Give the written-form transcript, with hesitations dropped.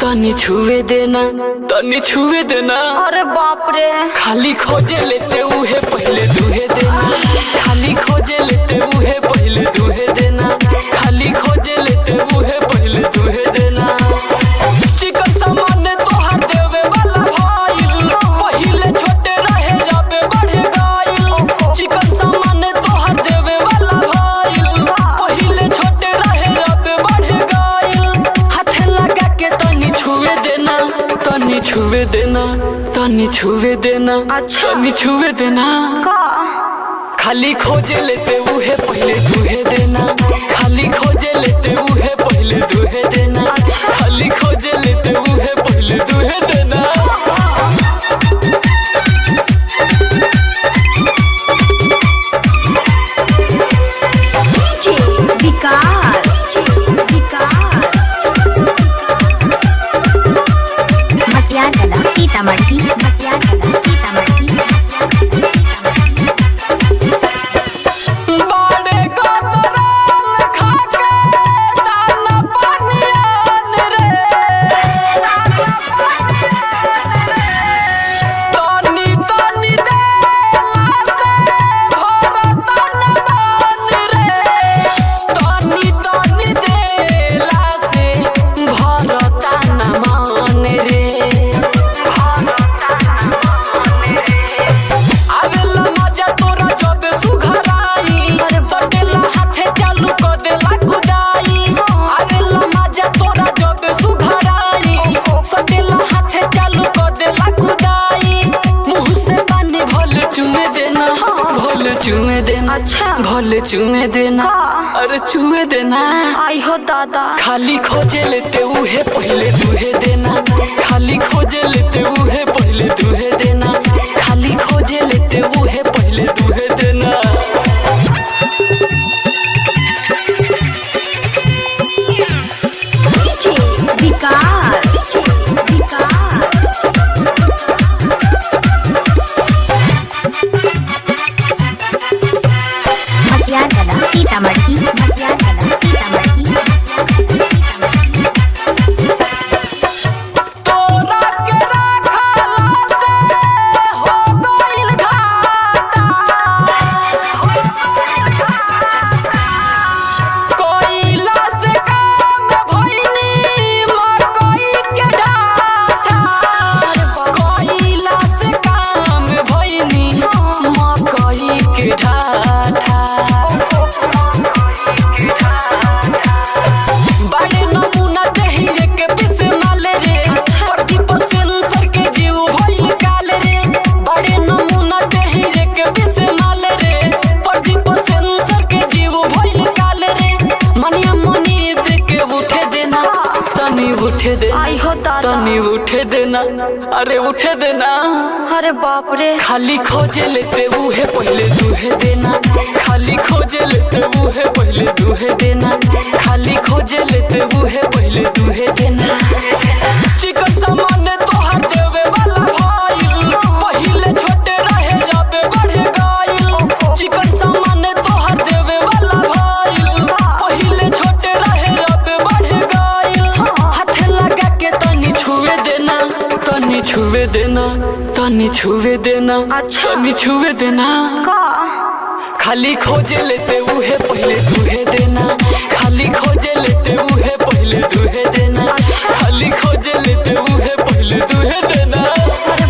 तनी छुए देना तनी छुए देना। अरे बाप रे, खाली खोजे लेते उहे पहले दुहे देना। खाली खोजे लेते उहे पहले दुहे देना। खाली खोजे लेते उहे पहले दुहे देना। चिकन सामान तोहार देवे वाला भाईल, पहिले छोटे रहे जाबे बढ़े गाइल। चिकन सामान तोहार देवे वाला भाईल, पहिले छोटे रहे जाबे बढ़े गाइल। हाथ लगा के तनी छुए देना तनी छुए देना तनी छुए देना। अच्छा तनी छुए देना का? खाली खोजे लेते उहे पहले दुहे देना। खाली खोजे लेते उहे पहले दुहे देना। खाली खोजे लेते उहे पहले दुहे देना। सीतामढ़ी बाड़े को तोराल खाके दाना पानियान रे। तनी तनी देला से भरत न मान रे। तनी तनी देला से भरत न मान रे। आवेला मजा तोरा जब सुघराई, सटेला हाथे चालू क देला खुदाई। आवेला मजा तोरा जब सुघराई, सटेला हाथे चालू क देला खुदाई। मुंह से पानी भले चुमे देना, भले चुमे देना। अच्छा भले चुमे देना, अरे चुमे देना। आई हो दादा, खाली खोजे लेते उहे पहले दुहे देना। खाली खोजे लेते उहे पहले दुहे देना। खाली खोजे लेते उहे पहले दुहे देना। सीतामढ़ी तोरा के राखला से हो गइल घाटा। कोइला से काम भइनी मकई के ढाठा। कोइला से काम भइनी मकई के ढाठा। बड़े नमूना दही के पिस माले रे, पट्टी पर सेंसर के जीव भइल काल रे। बड़े नमूना दही के पिस माले रे, पट्टी पर सेंसर के जीव भइल काल रे। मनिया मनी दे के उठे देना, तनी उठे देना। आई हो दादा, तनी उठे देना, अरे उठे देना। अरे बाप रे, खाली खोजे लेते उहे पहले दुहे देना। खाली खोजे लेते उहे पहले दुहे देना। खाली खोजे लेते उहे पहले दुहे देना। चिकन सामान तोहार देवे वाला भाईल, पहिले छोटे रहे जाबे बढ़े गाइल। चिकन सामान तोहार देवे वाला भाईल, पहिले छोटे रहे जाबे बढ़े गाइल। हाथ लगा के तनी छुए देना तनी छुए देना तनी छुए देना। अच्छा तनी छुए देना का? खाली खोजे लेते उहे पहले दुहे देना। खाली खोजे लेते उहे पहले दुहे देना। खाली खोजे लेते उहे पहले दुहे देना। अरे